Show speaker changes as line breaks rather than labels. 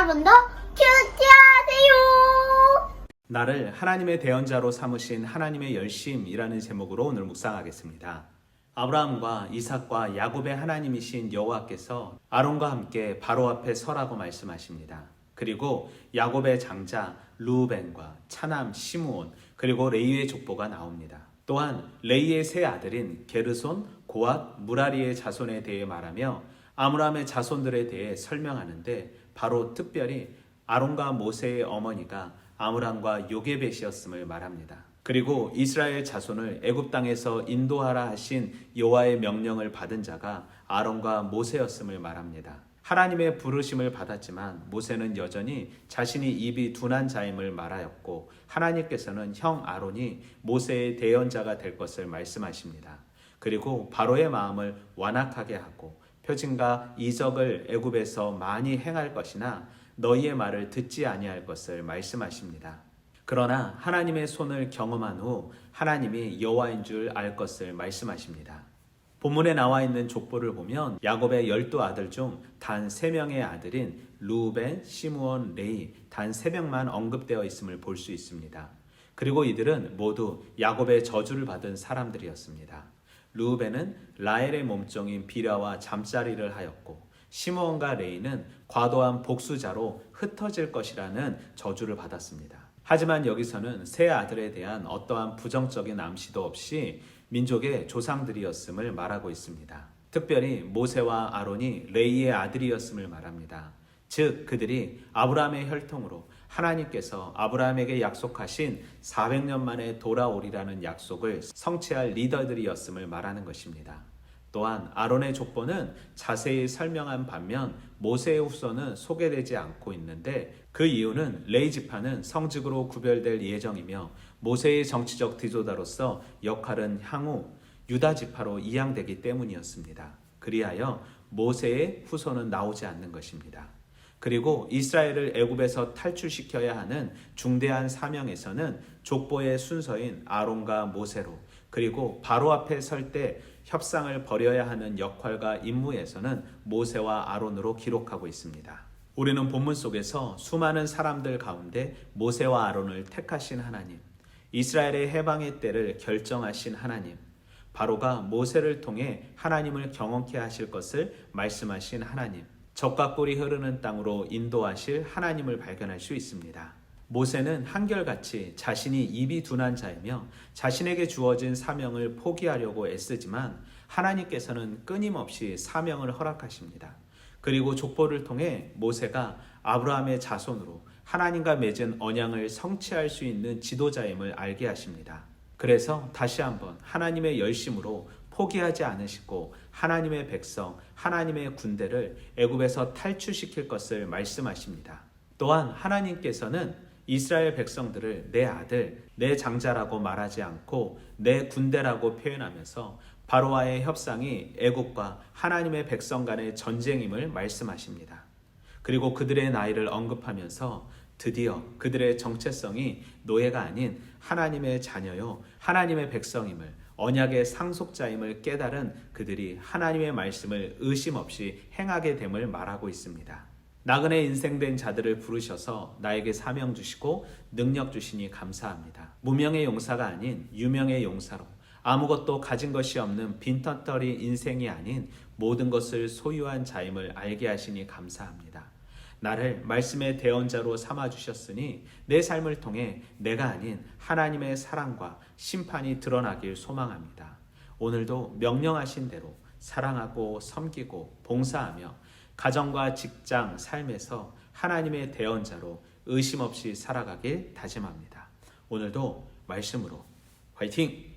여러분도 큐티하세요.
나를 하나님의 대언자로 삼으신 하나님의 열심이라는 제목으로 오늘 묵상하겠습니다. 아브라함과 이삭과 야곱의 하나님이신 여호와께서 아론과 함께 바로 앞에 서라고 말씀하십니다. 그리고 야곱의 장자 르우벤과 차남 시므온 그리고 레위의 족보가 나옵니다. 또한 레위의 세 아들인 게르손, 고앗, 무라리의 자손에 대해 말하며 아므람의 자손들에 대해 설명하는데 바로 특별히 아론과 모세의 어머니가 아므람과 요게벳이었음을 말합니다. 그리고 이스라엘 자손을 애굽 땅에서 인도하라 하신 여호와의 명령을 받은 자가 아론과 모세였음을 말합니다. 하나님의 부르심을 받았지만 모세는 여전히 자신이 입이 둔한 자임을 말하였고 하나님께서는 형 아론이 모세의 대언자가 될 것을 말씀하십니다. 그리고 바로의 마음을 완악하게 하고 표징과 이적을 애굽에서 많이 행할 것이나 너희의 말을 듣지 아니할 것을 말씀하십니다. 그러나 하나님의 손을 경험한 후 하나님이 여호와인 줄 알 것을 말씀하십니다. 본문에 나와 있는 족보를 보면 야곱의 12아들 중 단 3명의 아들인 르우벤, 시므온, 레위 단 3명만 언급되어 있음을 볼 수 있습니다. 그리고 이들은 모두 야곱의 저주를 받은 사람들이었습니다. 르우벤은 라헬의 몸종인 비라와 잠자리를 하였고 시므온과 레위는 과도한 복수자로 흩어질 것이라는 저주를 받았습니다. 하지만 여기서는 세 아들에 대한 어떠한 부정적인 암시도 없이 민족의 조상들이었음을 말하고 있습니다. 특별히 모세와 아론이 레위의 아들이었음을 말합니다. 즉 그들이 아브라함의 혈통으로 하나님께서 아브라함에게 약속하신 400년 만에 돌아오리라는 약속을 성취할 리더들이었음을 말하는 것입니다. 또한 아론의 족보는 자세히 설명한 반면 모세의 후손은 소개되지 않고 있는데 그 이유는 레위 지파는 성직으로 구별될 예정이며 모세의 정치적 지도자로서 역할은 향후 유다 지파로 이양되기 때문이었습니다. 그리하여 모세의 후손은 나오지 않는 것입니다. 그리고 이스라엘을 애굽에서 탈출시켜야 하는 중대한 사명에서는 족보의 순서인 아론과 모세로 그리고 바로 앞에 설 때 협상을 벌여야 하는 역할과 임무에서는 모세와 아론으로 기록하고 있습니다. 우리는 본문 속에서 수많은 사람들 가운데 모세와 아론을 택하신 하나님, 이스라엘의 해방의 때를 결정하신 하나님, 바로가 모세를 통해 하나님을 경험케 하실 것을 말씀하신 하나님, 젖과 꿀이 흐르는 땅으로 인도하실 하나님을 발견할 수 있습니다. 모세는 한결같이 자신이 입이 둔한 자이며 자신에게 주어진 사명을 포기하려고 애쓰지만 하나님께서는 끊임없이 사명을 허락하십니다. 그리고 족보를 통해 모세가 아브라함의 자손으로 하나님과 맺은 언약을 성취할 수 있는 지도자임을 알게 하십니다. 그래서 다시 한번 하나님의 열심으로 포기하지 않으시고 하나님의 백성, 하나님의 군대를 애굽에서 탈출시킬 것을 말씀하십니다. 또한 하나님께서는 이스라엘 백성들을 내 아들, 내 장자라고 말하지 않고 내 군대라고 표현하면서 바로와의 협상이 애굽과 하나님의 백성 간의 전쟁임을 말씀하십니다. 그리고 그들의 나이를 언급하면서 드디어 그들의 정체성이 노예가 아닌 하나님의 자녀요 하나님의 백성임을 언약의 상속자임을 깨달은 그들이 하나님의 말씀을 의심 없이 행하게 됨을 말하고 있습니다. 나그네 인생된 자들을 부르셔서 나에게 사명 주시고 능력 주시니 감사합니다. 무명의 용사가 아닌 유명의 용사로 아무것도 가진 것이 없는 빈털터리 인생이 아닌 모든 것을 소유한 자임을 알게 하시니 감사합니다. 나를 말씀의 대언자로 삼아주셨으니 내 삶을 통해 내가 아닌 하나님의 사랑과 심판이 드러나길 소망합니다. 오늘도 명령하신 대로 사랑하고 섬기고 봉사하며 가정과 직장, 삶에서 하나님의 대언자로 의심 없이 살아가길 다짐합니다. 오늘도 말씀으로 화이팅!